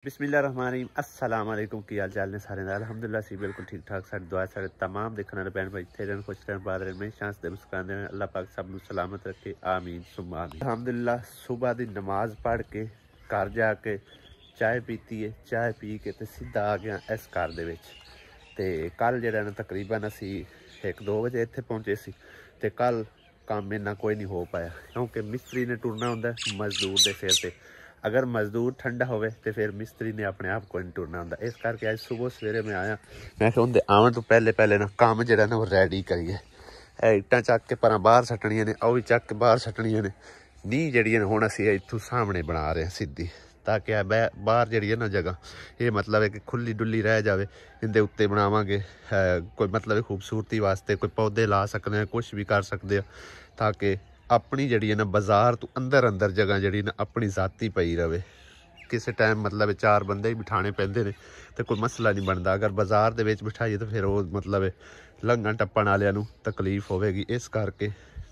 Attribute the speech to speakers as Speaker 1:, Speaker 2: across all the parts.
Speaker 1: बिस्मिल्लाहिर्रहमानिर्रहीम अस्सलाम वालेकुम की हाल चाल ने सारे अलहमदुलिल्लाह सी बिल्कुल ठीक ठाक साडी दुआ सारे तमाम देखने वाले भैन भाई इत्थे रहन खुश रहन बाद रहन में शांस दे मुस्कुराते रहन अल्लाह पाक सब नूं सलामत रखे आमीन सुम्मा आमीन। अल्हम्दुलिल्लाह सुबह दी नमाज पढ़ के घर जाके चाय पीती है, चाय पी के ते सीधा आ गया इस घर दे विच। ते कल जिहड़ा ना तकरीबन असी 1-2 बजे इत्थे पहुंचे सी ते कल काम इन्ना कोई नहीं हो पाया क्योंकि मिस्त्री ने टुरना हुंदा मजदूर दे सिर ते। अगर मजदूर ठंडा होवे तो फिर मिस्त्री ने अपने आप कोई नहीं टुरना होंदा। इस करके अज सुबह सवेरे मैं आया, मैं क्या उनके आवन तो पहले ना काम जो ना वो रेडी करिए। इट्टां चक के पर बाहर सट्टनियां ने, वो भी चक के बाहर सट्टनियां ने। नींह जी हुण असीं इत्थों सामने बना रहे हैं सीधी, ताकि बाहर जी ना जगह ये मतलब है कि खुली डुली रह जाए। इनके उत्ते बनावांगे कोई मतलब खूबसूरती वास्ते कोई पौधे ला सकते हैं, कुछ भी कर सकते हैं, ताकि अपनी जी ना बाजार तो अंदर जगह जी ना अपनी जाती पई रहे। किसी टाइम मतलब 4 बंदे ही बिठाने पैंदे ने तो कोई मसला नहीं बनता। अगर बाजार दे विच बिठाइए तो फिर वो मतलब लंघन टप्पण वालियां नूं तकलीफ होवेगी। इस करके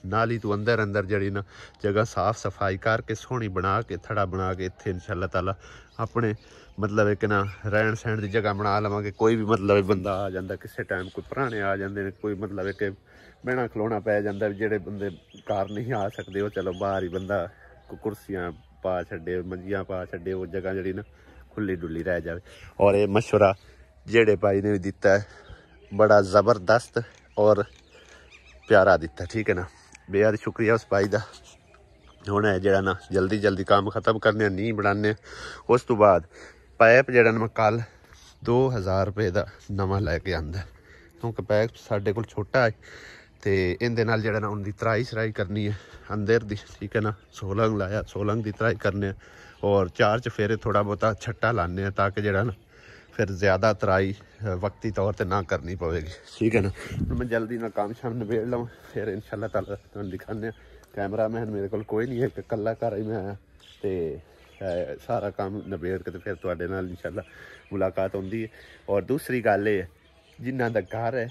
Speaker 1: नाली तो अंदर जी ना जगह साफ सफाई करके सोहनी बना के थड़ा बना के इत्थे इंशाअल्लाह ताला अपने मतलब एक ना रहन सहन की जगह बना लवांगे। कोई भी मतलब बंदा आ जाता, किसी टाइम कोई पुराने आ जाते हैं, कोई मतलब एक बहना खलोना पै जाता, जेडे बंदे घर नहीं आ सकते वो चलो बाहर ही बंदा कुर्सियां पा छे, मंजियां पा छे, वो जगह जी ना खुली डुली रह जाए। और ये मशवरा जेडे भाई ने भी दिता है बड़ा ज़बरदस्त और प्यारा दिता, ठीक है ना। बेहद शुक्रिया उस भाई का। हुण है जरा ना जल्दी काम खत्म करने, नींह बनाने, उस तो बाद पाइप जरा मैं कल 2000 रुपये का नवा लैके आंदा, क्योंकि पाइप साढ़े को छोटा है तो इहदे नाल जरा ना उनकी तराई शराई करनी है अंदर दी, ठीक है ना। सोलंग लाया, सोलंग की तराई करने और 4 चफेरे थोड़ा बहुता छट्टा लाने, ताकि जरा ना फिर ज़्यादा तराई वक्ती तौर पर ना करनी पवेगी, ठीक है ना। मैं जल्दी ना काम शाम निबेड़ लवां, फिर इंशाअल्लाह ताला तुहानूं दिखाने। कैमरा मैन मेरे को कोई नहीं है, कल्ला घर ही मैं आया तो सारा काम निबेड़ के फिर तुहाडे नाल इंशाअल्लाह मुलाकात होंदी है। और दूसरी गल ये जिन्हां दा घर है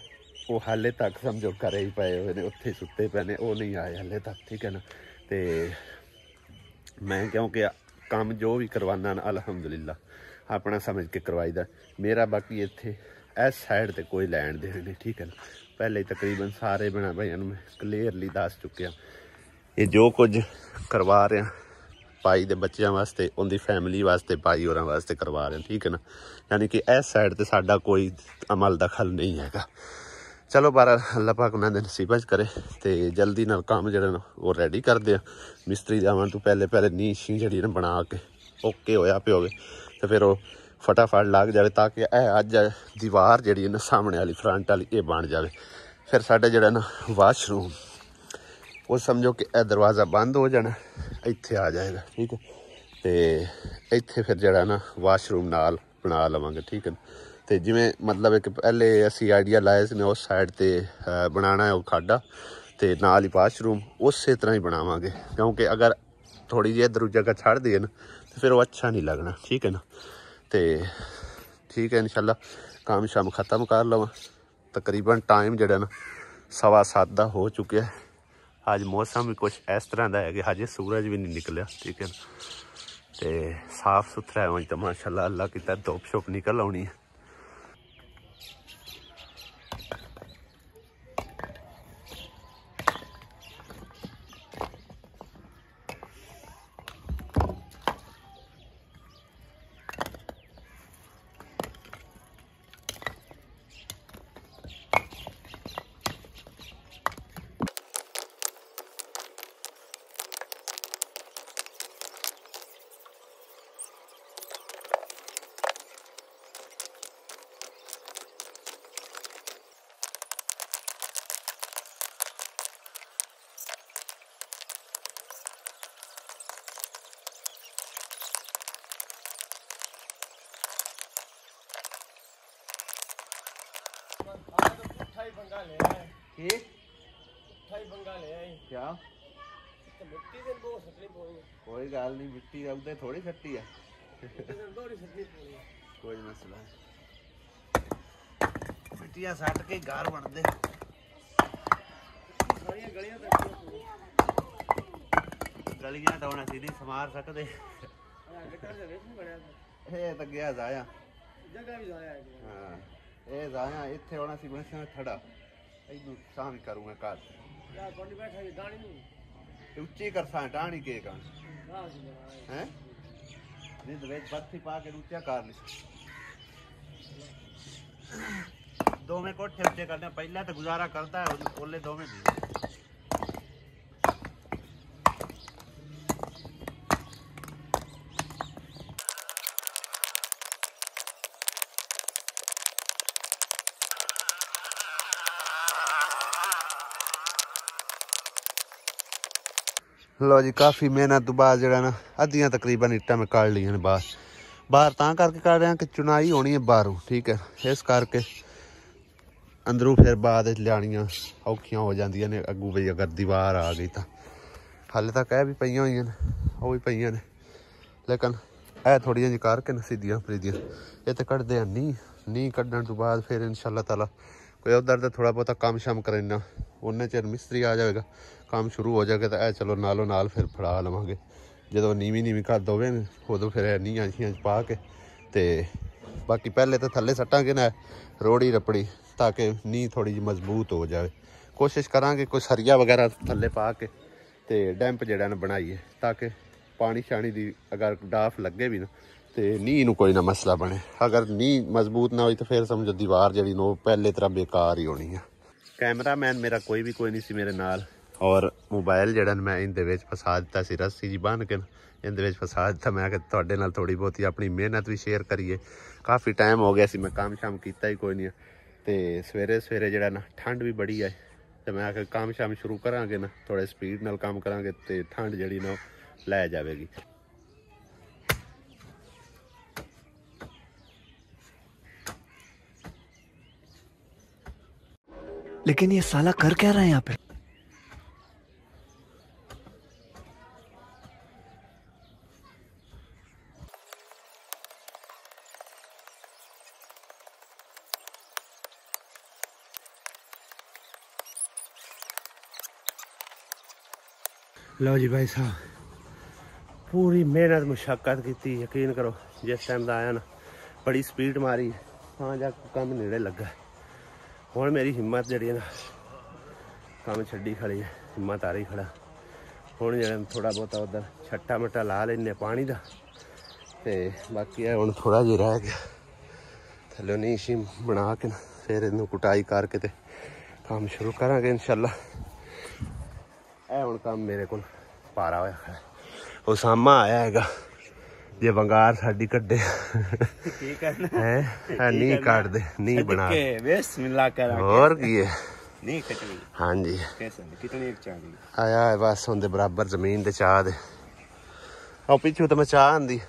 Speaker 1: वो हाले तक समझो घरे ही पे हुए ने, उत्थे सुते पे ने, वो नहीं आए हाले तक, ठीक है ना। तो मैं क्योंकि काम जो भी करवाना ना अलहमदुलिल्लाह अपना समझ के करवाईदा मेरा। बाकी इत्थे इस साइड ते कोई लैन देन नहीं, ठीक है ना। पहले ही तकरीबन सारे बना भाइयों मैं क्लीयरली दस चुकिया। ये जो कुछ करवा रहे हैं भाई दे बच्चों वास्ते, उनकी फैमिली वास्ते, भाई होरां वास्ते करवा रहे हैं, ठीक है ना। यानी कि इस साइड ते साडा कोई अमल दखल नहीं हैगा। चलो बार अल्लाह पाक उन्होंने नसीबा करे तो जल्दी नाल काम जो ना वो रेडी करते हैं। मिस्त्री आवन तो पहले नींह शी जी ना बना के ओके होया पे होवे तो फिर वो फटाफट लग जाए, ताकि अज दीवार जी ना सामने वाली फ्रंट वाली ये बन जाए। फिर साढ़े जरा ना वाशरूम वो समझो कि यह दरवाज़ा बंद हो जाना, इत्थे आ जाएगा, ठीक है। तो इत्थे फिर जरा ना वाशरूम नाल बना लवांगे, ठीक है। तो जिमें मतलब एक पहले असी आइडिया लाए ने उस साइड पर बनाना है वो खाडा तो नाल ही वाशरूम उस तरह ही बनावांगे, क्योंकि अगर थोड़ी जी इधर जगह छड़ दिए ना तो फिर वो अच्छा नहीं लगना, ठीक है ना। तो ठीक है इंशाल्लाह काम शाम ख़त्म कर लवां। तकरीबन टाइम जरा ना 7:15 का हो चुके है। आज मौसम भी कुछ इस तरह का है कि हजे सूरज भी नहीं निकलिया, ठीक है ना। तो साफ सुथरा है तो माशाल्लाह अल्लाह की धुप शुप निकल आनी है। क्या कोई गल नहीं, मिट्टी उधर थोड़ी खट्टी है, कोई मसला मिट्टियां सट के घर बनते गलियां तो हम असी नहीं संवार सकते। ਇਹ ਤਾਂ ਗਿਆ ਜ਼ਾਇਆ ਜਗ੍ਹਾ ਵੀ ਜ਼ਾਇਆ ਹੈ ਹਾਂ ਇਹ ਜ਼ਾਇਆ ਇੱਥੇ ਆਉਣਾ ਸੀ ਬਣਾ ਥੜਾ ਇਹਨੂੰ ਸਾਂ ਵੀ ਕਰੂੰਗਾ ਘਰ ਯਾਰ ਕੋਲ ਬੈਠਾ ਇਹ ਦਾਣੀ ਨੂੰ ਉੱਚੀ ਕਰਸਾਂ ਟਾਣੀ ਕੇ ਕਾਂ ਹੈ ਜਿਸ ਵਿੱਚ ਬੱਤੀ ਪਾ ਕੇ ਉੱਚਾ ਕਰ ਲਈ ਦੋਵੇਂ ਕੋਠੇ ਉੱਤੇ करने पहला तो गुजारा करता है ओले दोवें दी लो जी काफ़ी मेहनत तो बाद जो ना अद्धियां तकरीबन इट्टा में काट ली ने बाहर तां करके काट रहे हैं कि चुनाई होनी है बाहरों ठीक है इस करके अंदरों फिर बाद लियानियां औखियां हो जांदियां ने अगू भी अगर दीवार आ गई तो हाले तक यह भी पईयां होईयां ने वो भी पईयां ने लेकिन यह थोड़ियां जी करके न सीधियां फरीदियां ये तो कढ़दे हैं नी कढ़ने तो बाद फिर इंशाअल्लाह ताला कोई उधर तो थोड़ा बहुत काम शाम करना उन्ने चिर मिस्त्री आ जाएगा काम शुरू हो जाएगा तो यह चलो नालों नाल फिर फड़ा लवांगे जो नीवी कर दोवे उदों फिर नीहां शियां पा के ते बाकी पहले तो थल्ले सट्टांगे ना रोड़ी रपड़ी ताकि नी थोड़ी जी मजबूत हो जाए कोशिश करांगे कोई सरिया वगैरह थल्ले पा के ते डैंप जेड़ा ना बनाइए ताकि पानी शानी दी अगर डाफ लगे भी ना तो नी नू कोई ना मसला बने अगर नी मजबूत ना हो तो फिर समझो दीवार जी नो पहले तरह बेकार ही होनी है कैमरा मैन मेरा कोई नहीं सी मेरे नाल और मोबाइल जड़ा मैं इनदे विच फसा दिता सी रस्सी जी बन के इनदे विच फसा दिता मैं कि तुहाडे नाल थोड़ी बहुती अपनी मेहनत भी शेयर करिए काफ़ी टाइम हो गया सी मैं काम शाम कीता ही कोई नहीं तो सवेरे सवेरे जड़ा ना ठंड भी बड़ी है तो मैं आखिर काम शाम शुरू करांगे ना थोड़े स्पीड नाल काम करांगे तो ठंड जड़ी ना लै जाएगी
Speaker 2: लेकिन ये साला कर क्या रहा है यहाँ पे
Speaker 1: लो जी भाई साहब पूरी मेहनत मुशक्कत की यकीन करो जिस टाइम का आया ना बड़ी स्पीड मारी हाँ जाके काम नेड़े लगा हुण मेरी हिम्मत जी ना काम छड्डी खड़ी है हिम्मत आ रही खड़ा हुण जो थोड़ा बहुत उधर छट्टा मट्टा ला लेने पानी का तो बाकी है हुण थोड़ा जी रह गया थल्ले नीशी बना के ना फिर इनू कुटाई करके ते काम शुरू करांगे इंशाल्लाह है हुण काम मेरे को पारा होया खड़ा उसामा आया है जे बंगार साडी कड्डे है नी काट दे नी बना और की है नी कटनी हाँ जी कितनी एक चाह आया है बस उनके बराबर जमीन ते चाह दे और पिछू तो मैं चाह आंदी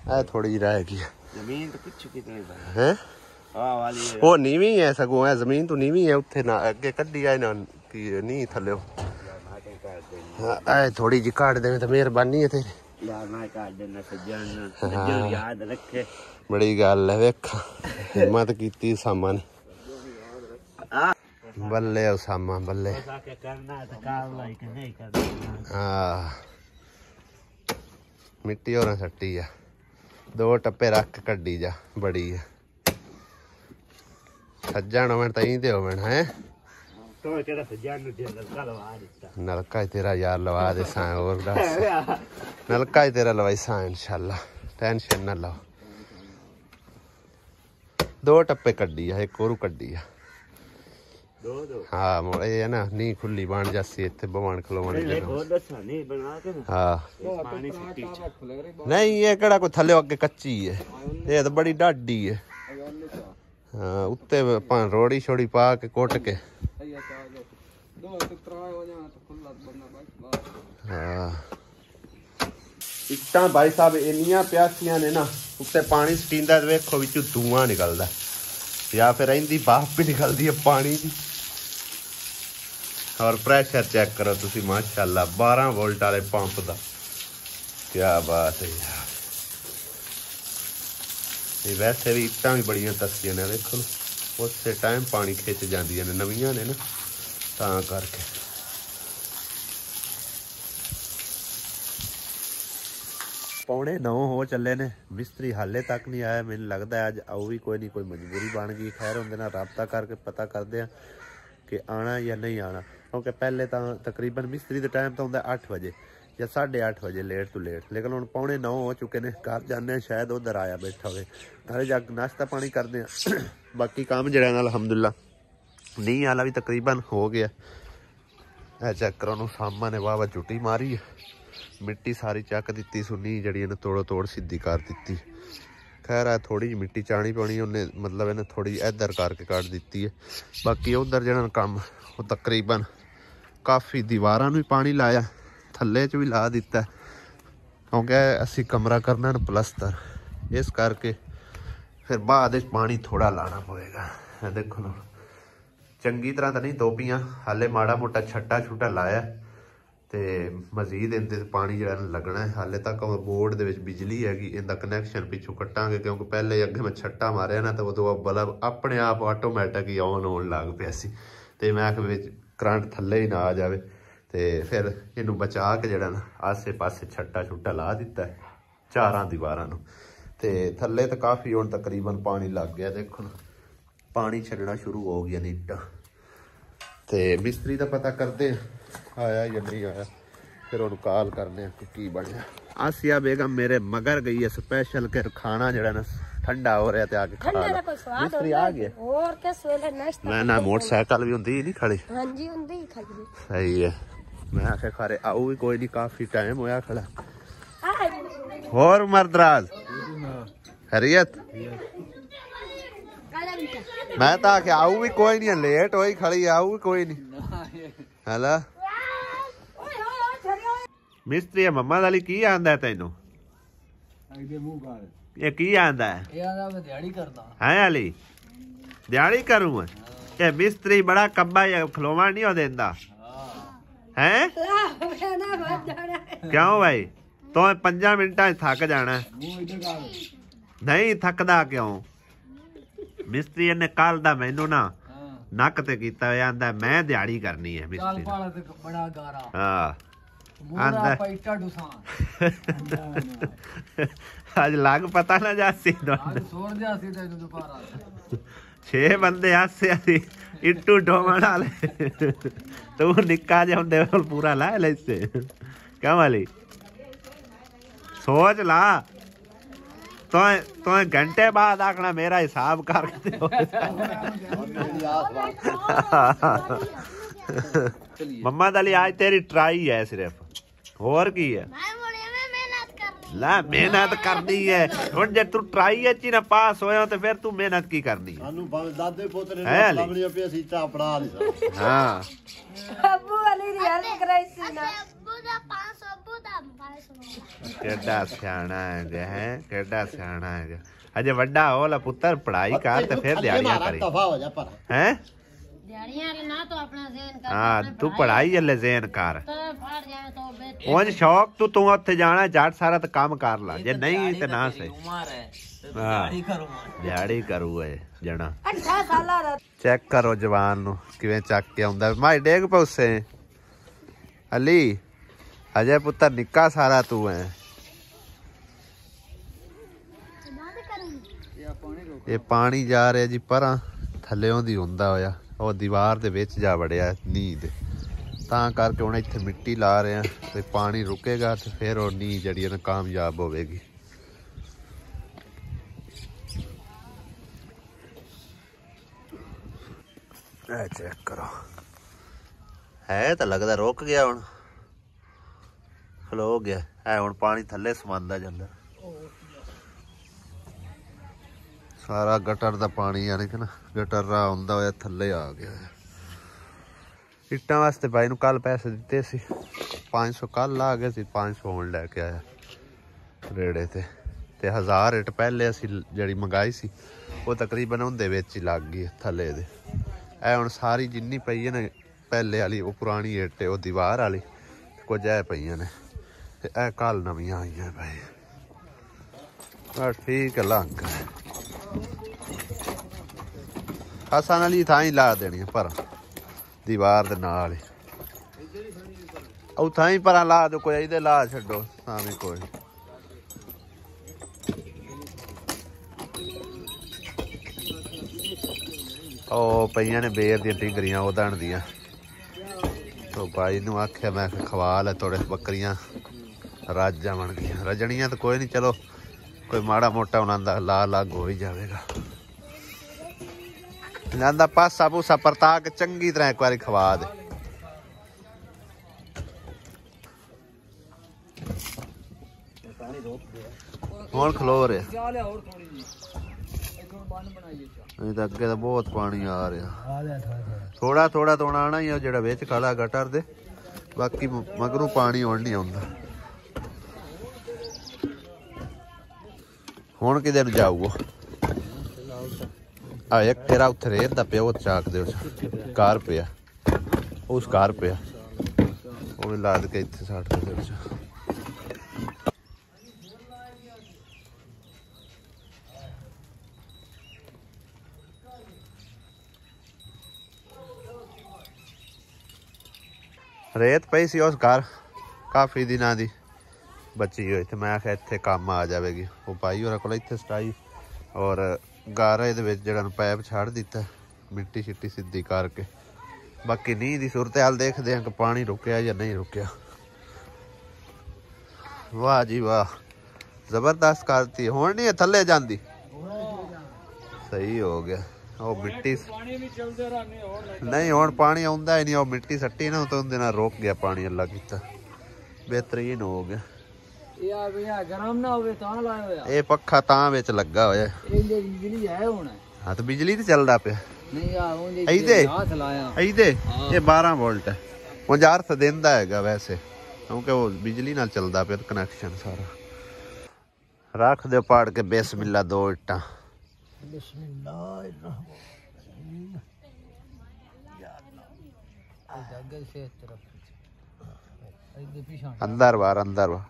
Speaker 1: है थोड़ी जी रह गई जमीन तो पिछू कितनी है वो नीवी है सगों है जमीन तो नीवी है उत्थे ना अगे कड्डी है ना की नी थल्ले थोड़ी जी काट दे तो मेहरबानी है तेरी यार ना काट देना सज्जन याद रखे बड़ी गल है वेख हिम्मत कीती सामा ने बल्ले उसामा बल्ले हाँ मिट्टी और सट्टी है दो टप्पे रख कड्डी जा बड़ी है सज्जन होवन तई ते होवन है तो तेरा सज्जन नलका लवा दिता नलका तेरा यार लवा दे सा और दस नलका ही तेरा लवाई सा इंशाल्लाह टेंशन ना लो दो टप्पे कड्डी है एक और कड्डी है दो हाँ मोड़ ये ना नी खुली बन जासी इत्थे भवन खलोवन हाँ नहीं ये केड़ा कोई थल्ले अगे कच्ची है ये तो बड़ी डाडी है हाँ उत्ते रोड़ी छोड़ी पा के कोट के इट्टां भाई साहब इन्नियां प्यासियां ने ना उत्ते पानी सटींदा वेखो विचों धुआं निकलदा या फिर इनदी भाप भी निकलदी है पानी दी और प्रेशर चेक करो तुसी माशाल्लाह 12 वोल्ट वाले पंप दा क्या बात है यार ये वैसे भी इट्टां भी बड़ियां तसियां ने देखो उससे टाइम पानी खिंच जांदियां ने नवीआं ने ना तां करके 9:15 ਹੋ ਚੱਲੇ ਨੇ। ਮਿਸਤਰੀ ਹਾਲੇ ਤੱਕ ਨਹੀਂ ਆਇਆ। ਮੈਨੂੰ ਲੱਗਦਾ ਅੱਜ ਆਉ ਵੀ ਕੋਈ ਨਹੀਂ, ਕੋਈ ਮਜਬੂਰੀ ਬਣ ਗਈ। ਖੈਰ ਉਹਦੇ ਨਾਲ ਰਾਬਤਾ ਕਰਕੇ ਪਤਾ ਕਰਦੇ ਆ ਕਿ ਆਉਣਾ ਜਾਂ ਨਹੀਂ ਆਉਣਾ, ਕਿਉਂਕਿ ਪਹਿਲੇ ਤਾਂ ਤਕਰੀਬਨ ਮਿਸਤਰੀ ਦਾ ਟਾਈਮ ਤਾਂ ਹੁੰਦਾ 8 ਵਜੇ ਜਾਂ 8:30 ਵਜੇ ਲੇਟ ਤੋਂ ਲੇਟ, ਲੇਕਿਨ ਹੁਣ 9:15 ਹੋ ਚੁੱਕੇ ਨੇ। ਘਰ ਜਾਂਦੇ ਹਾਂ, ਸ਼ਾਇਦ ਉੱਧਰ ਆਇਆ ਬੈਠਾ ਹੋਵੇ, ਘਰੇ ਜਾ ਕੇ ਨਾਸ਼ਤਾ ਪਾਣੀ ਕਰਦੇ ਹਾਂ। ਬਾਕੀ ਕੰਮ ਜਿਹੜਾ ਨਾਲ ਅਲਹਮਦੁਲਿਲਾ ਨਹੀਂ ਵਾਲਾ ਵੀ ਤਕਰੀਬਨ ਹੋ ਗਿਆ। ਇਹ ਚੈੱਕ ਕਰੋ, ਉਹਨੂੰ ਸਾਹਮਣੇ ਵਾਹ ਝੁੱਟੀ ਮਾਰੀ, ਮਿੱਟੀ ਸਾਰੀ ਚੱਕ ਦਿੱਤੀ, ਸੁਣੀ ਜਿਹੜੀ ਇਹਨੇ ਤੋੜੋ ਤੋੜ ਸਿੱਧੀ ਕਰ ਦਿੱਤੀ। ਖੈਰ ਹੈ ਥੋੜੀ ਜਿਹੀ ਮਿੱਟੀ ਚਾਣੀ ਪਾਉਣੀ ਉਹਨੇ, ਮਤਲਬ ਇਹਨੇ ਥੋੜੀ ਇੱਧਰ ਕਰਕੇ ਕੱਢ ਦਿੱਤੀ ਹੈ। ਬਾਕੀ ਉਧਰ ਜਿਹੜਾ ਕੰਮ ਉਹ ਤਕਰੀਬਨ ਕਾਫੀ ਦੀਵਾਰਾਂ ਨੂੰ ਵੀ ਪਾਣੀ ਲਾਇਆ, ਥੱਲੇ 'ਚ ਵੀ ਲਾ ਦਿੱਤਾ, ਕਿਉਂਕਿ ਅਸੀਂ ਕਮਰਾ ਕਰਨਾ ਨਾ ਪਲਸਤਰ, ਇਸ ਕਰਕੇ ਫਿਰ ਬਾਅਦ ਵਿੱਚ ਪਾਣੀ ਥੋੜਾ ਲਾਣਾ ਪਵੇਗਾ। ਇਹ ਦੇਖੋ ਨਾ, ਚੰਗੀ ਤਰ੍ਹਾਂ ਤਾਂ ਨਹੀਂ ਧੋਪੀਆਂ, ਹਾਲੇ ਮਾੜਾ ਮੋਟਾ ਛੱਟਾ ਛੁੱਟਾ ਲਾਇਆ ਤੇ ਮਜ਼ੀਦ ਇਹਦੇ ਪਾਣੀ ਜਿਹੜਾ ਲੱਗਣਾ ਹੈ। ਹਾਲੇ ਤੱਕ ਬੋਰਡ ਦੇ ਵਿੱਚ ਬਿਜਲੀ ਹੈਗੀ, ਇਹਦਾ ਕਨੈਕਸ਼ਨ ਪਿੱਛੋਂ ਕੱਟਾਂਗੇ, ਕਿਉਂਕਿ ਪਹਿਲੇ ਅੱਗੇ ਮੈਂ ਛੱਟਾ ਮਾਰਿਆ ਨਾ ਤਾਂ ਉਦੋਂ ਬਲਬ ਆਪਣੇ ਆਪ ਆਟੋਮੈਟਿਕ ਹੀ ਆਨ ਹੋਣ ਲੱਗ ਪਿਆ ਸੀ, ਤੇ ਮੈਂ ਕਿ ਵਿੱਚ ਕਰੰਟ ਥੱਲੇ ਹੀ ਨਾ ਆ ਜਾਵੇ, ਤੇ ਫਿਰ ਇਹਨੂੰ ਬਚਾ ਕੇ ਜਿਹੜਾ ਨਾ ਆਸੇ ਪਾਸੇ ਛੱਟਾ ਛੁੱਟਾ ਲਾ ਦਿੱਤਾ ਚਾਰਾਂ ਦੀਵਾਰਾਂ ਨੂੰ। ਤੇ ਥੱਲੇ ਤਾਂ ਕਾਫੀ ਹੁਣ ਤਕਰੀਬਨ ਪਾਣੀ ਲੱਗ ਗਿਆ। ਦੇਖੋ ਨਾ, ਪਾਣੀ ਛੱਡਣਾ ਸ਼ੁਰੂ ਹੋ ਗਿਆ ਨੀਟਾ। ਤੇ ਮਿਸਤਰੀ ਦਾ ਪਤਾ ਕਰਦੇ ਆਇਆ ਜਾਂ ਨਹੀਂ ਆਇਆ, ਫਿਰ ਉਹਨੂੰ ਕਾਲ ਕਰਨੇ ਕਿ ਕੀ ਬਣਿਆ। ਆਸਿਆ ਬੇਗਮ ਮੇਰੇ ਮਗਰ ਗਈ ਹੈ ਸਪੈਸ਼ਲ ਕਿ ਖਾਣਾ ਜਿਹੜਾ ਨਾ ਠੰਡਾ ਹੋ ਰਿਹਾ ਤੇ ਆ ਕੇ ਖਾ ਲਾ। ਮਿਸਤਰੀ ਆ ਗਿਆ
Speaker 3: ਹੋਰ ਕਿਸ ਵੇਲੇ ਨਾਸ਼ਤਾ
Speaker 1: ਮੈਂ ਨਾ ਮੋਟਰਸਾਈਕਲ ਵੀ ਹੁੰਦੀ ਨਹੀਂ ਖੜੀ।
Speaker 3: ਹਾਂਜੀ ਹੁੰਦੀ ਖੜੀ
Speaker 1: ਸਹੀ ਹੈ। ਮੈਂ ਆਖਿਆ ਖਾਰੇ ਆਉ ਵੀ ਕੋਈ ਨਹੀਂ, ਕਾਫੀ ਟਾਈਮ ਹੋਇਆ ਖੜਾ। ਹੋਰ ਮਰਦਰਾਜ ਖੈਰੀਅਤ? ਮੈਂ ਤਾਂ ਆਖਿਆ ਆਉ ਵੀ ਕੋਈ ਨਹੀਂ, ਲੇਟ ਹੋਈ ਖੜੀ, ਆਉ ਵੀ ਕੋਈ ਨਹੀਂ। ਹੈਲਾ ਮਿਸਤਰੀ ਮੰਮਾ ਦਾ ਲਈ ਕੀ ਆਂਦਾ ਤੈਨੂੰ? ਇਹ ਕੀ ਆਂਦਾ ਹੈ?
Speaker 2: दिहाड़ी करता
Speaker 1: ਹੈ ਅਲੀ ਦਿਹਾੜੀ ਕਰੂ? ਇਹ ਮਿਸਤਰੀ ਬੜਾ ਕੱਬਾ ਖਲੋਵਾ ਨਹੀਂ ਹੋ ਦਿੰਦਾ ਹੈ? ਕਿਉਂ ਭਾਈ ਤੂੰ 5 ਮਿੰਟਾਂ 'ਚ ਥੱਕ ਜਾਣਾ? ਨਹੀਂ ਥੱਕਦਾ ਕਿਉਂ? ਮਿਸਤਰੀ ਇਹਨੇ ਕੱਲ ਦਾ ਮੈਨੂੰ ਨਾ ਨੱਕ ਤੇ ਕੀਤਾ ਹੋਇਆ, ਆਂਦਾ ਮੈਂ ਦਿਹਾੜੀ ਕਰਨੀ ਹੈ ਮਿਸਤਰੀ। ਹਾਂ ਆਂਦਾ ਅੱਜ ਲੱਗ ਪਤਾ ਨਾ ਜਾਸੀ 6 ਬੰਦੇ ਹਾਸੇ ਅਸੀਂ ਇੱਟੂ ਢੋਵਣ ਵਾਲੇ, ਤੂੰ ਨਿੱਕਾ ਜਿਹਾ ਹੁੰਦੇ ਪੂਰਾ ਲਾ ਲੈ ਇਸੇ। ਕਿਉਂ ਵਾਲੀ ਸੋਚ ਲਾ, तो घंटे बाद आखना मेरा हिसाब करके मम्मा दली आज तेरी ट्राई है सिर्फ, होर की है ला मेहनत करनी है। हुण जे तू ट्राई च ना पास होया तो फिर तू मेहनत की करनी है? हाँ केड़ा सियाना है, केड़ा सियाना है। अजे वड्डा होला पुत्र, पढ़ाई कर ते फिर दिहाड़ियां करी हैं। हाँ तू पढ़ाई हले ज़हन कर, उंज शौक तू उत्थे जाना जट सारा तो काम कर ला, जे नहीं ते ना सही। दिहाड़ी करू है जना। चेक करो जवान नू किवें चक के आउंदा। माई डेग पौसे अली अजय पुत्र निक्का सारा तू है। ये पानी जा रहा जी परां थल्लेओं दी हुंदा होया, ਉਹ ਦੀਵਾਰ ਦੇ ਵਿੱਚ ਜਾ ਵੜਿਆ ਨੀਂਹ ਦੇ, ਤਾਂ ਕਰਕੇ ਹੁਣ ਇੱਥੇ ਮਿੱਟੀ ਲਾ ਰਹੇ ਆ ਤੇ ਪਾਣੀ ਰੁਕੇਗਾ ਤੇ ਫਿਰ ਉਹ ਨੀਂਹ ਜਿਹੜੀ ਹੈ ਕਾਮਯਾਬ ਹੋਵੇਗੀ। ਇਹ ਚੈੱਕ ਕਰੋ, ਹੈ ਤਾਂ ਲੱਗਦਾ ਰੁਕ ਗਿਆ, ਹੁਣ ਖਲੋ ਗਿਆ। ਹੈ ਹੁਣ ਪਾਣੀ ਥੱਲੇ ਸਮਾਂਦਾ ਜਾਂਦਾ, ਸਾਰਾ ਗਟਰ ਦਾ ਪਾਣੀ ਯਾਨੀ ਕਿ ਨਾ ਗਟਰ ਰਾ ਹੁੰਦਾ ਹੋਇਆ ਥੱਲੇ ਆ ਗਿਆ। ਇੱਟਾਂ ਵਾਸਤੇ ਬਾਈ ਨੂੰ ਕੱਲ ਪੈਸੇ ਦਿੱਤੇ ਸੀ 500, ਕੱਲ ਆ ਗਏ ਸੀ 500 ਹੁਣ ਲੈ ਕੇ ਆਇਆ ਰੇੜੇ ਤੇ 1000 ਇੱਟ ਪਹਿਲੇ ਅਸੀਂ ਜਿਹੜੀ ਮੰਗਾਈ ਸੀ ਉਹ ਤਕਰੀਬਨ ਉਹਦੇ ਵਿੱਚ ਹੀ ਲੱਗ ਗਈ ਥੱਲੇ ਦੇ। ਇਹ ਹੁਣ ਸਾਰੀ ਜਿੰਨੀ ਪਈ ਹੈ ਨਾ ਪਹਿਲੇ ਵਾਲੀ ਉਹ ਪੁਰਾਣੀ ਇੱਟ ਉਹ ਦੀਵਾਰ ਵਾਲੀ ਕੁਝ ਇਹ ਪਈਆਂ ਨੇ ਤੇ ਇਹ ਕੱਲ ਨਵੀਆਂ ਆਈਆਂ ਭਾਈ। ਠੀਕ ਹੈ ਲੰਘ ਅਸਾਂ ਨਾਲ ਹੀ ਥਾਂ ਹੀ ਲਾ ਦੇਣੀ ਪਰ ਦੀਵਾਰ ਦੇ ਨਾਲ ਹੀ ਉਹ ਥਾਂ ਹੀ ਪਰਾਂ ਲਾ ਦੋ, ਕੋਈ ਇਹਦੇ ਲਾ ਛੱਡੋ ਸਾਵੇਂ ਕੋਈ ਉਹ ਪਈਆਂ ਨੇ ਬੇਰ ਦੀਆਂ ਟਿੰਗਰੀਆਂ ਉਦਣ ਦੀਆਂ। तो भाई नूं आख्या मैं खवा ले थोड़े बकरियां रज जावन गियां। रजनियां तो कोई नहीं, चलो कोई माड़ा मोटा उन्हां ला लग हो ही जाएगा। इन्हां पासा पूसा परता के चंगी तरह एक बार खवा दे। हुण खलो रहे अगे तो बहुत पानी आ रहा। थोड़ा थोड़ा तो आना ही है जो बिच खड़ा गटर दे, बाकी मगरों पानी आउण नहीं आउंदा। हुण किधर जाऊगा? एक तेरा उत्थे रेत दा पिया चाक दे कार पिया, उस कार पिया वो भी लाद के इत्थे साड़ के फिर रेत पई सी उस घर काफ़ी दिनों की बची हुई थी। मैं आख्या इत्थे काम आ जाएगी। वो भाई होर को इत्थे सटाई और गारा ये जगह पैप छड़ दिता, मिट्टी शिट्टी सीधी करके। बाकी नींह की सूरत हाल देखते हैं कि पानी रुकया या नहीं रुकया। वाह जी वाह, जबरदस्त करती। हुण नहीं थले जाती, सही हो गया। वो मिट्टी नहीं हुण पानी आउंदा ही नहीं। वो मिट्टी सट्टी ना तो उहदे नाल रुक गया पानी। अल्लाह कीता बेहतरीन हो गया। ये पक्खा तां विच लगा होया। हाँ तो बिजली तो चलदा पिया। ये 12 वोल्ट है। मुझे अर्थ देंदा हैगा वैसे, क्योंकि वो बिजली नाल चलदा पिया कनैक्शन सारा। रख दो पाड़ के बिस्मिल्लाह 2 इट्टां। अंदर बाहर अंदर बाहर।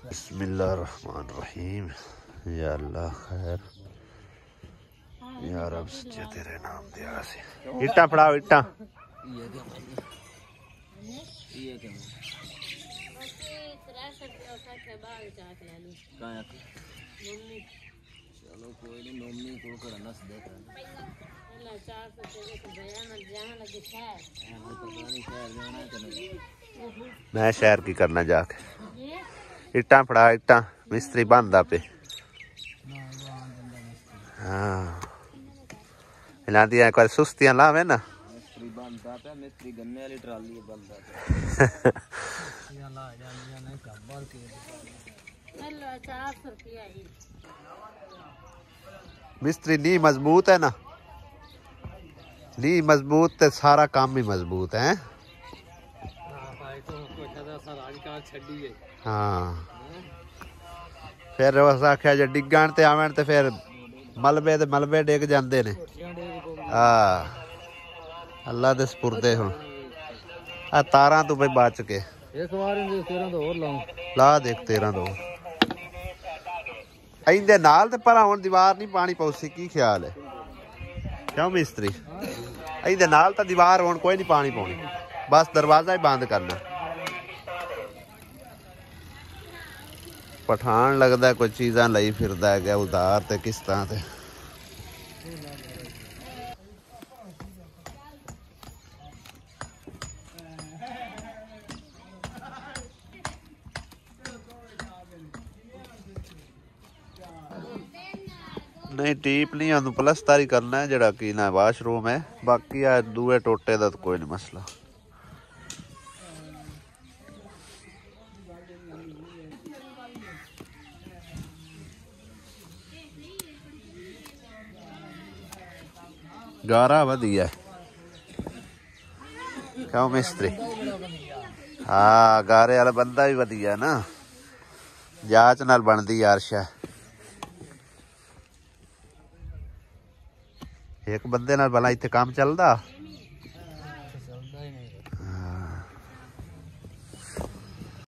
Speaker 1: बिस्मिल्लाहिर्रहमानिर्रहीम। या अल्लाह खैर या रब सच्चे तेरे नाम दिया से। इट्टा फड़ाओ इट्टा। मैं शहर की करना जाके। इट्टा फड़ा इट्टा मिस्त्री बांधा पे। हाँ हिलाती एक बार सुस्तियां लावे ना। मिस्त्री नी मजबूत है ना, नी मजबूत ते सारा काम भी मजबूत है। हाँ फिर आख्या जो डिगण ते आवन ते फिर मलबे डिग जाते ने। अल्लाह दे सपुरदे हुण आ तारां तो भाई बच के ला देख 13 दो इंदे नाल ते पर हुण दीवार नहीं पानी पौसी। की ख्याल है क्यों मिस्त्री? इंदे नाल तो दीवार हुण कोई नहीं पानी पाउणी, बस दरवाजा ही बंद करना। पठान लगता कोई चीज़ां लई फिरदा है उधार ते किस्तां ते। नहीं टीप नहीं आंदू प्लस्तर ही करना है जड़ा कि ना वाशरूम है। बाकी आ दूए टोटे दा तो कोई नहीं मसला। गारा वधिया क्यों मिस्त्री? हाँ गारे वाला बंदा भी वधिया ना, जाच नाल बनदी यार। शा एक बंदे नाल भला इत्थे काम चलदा।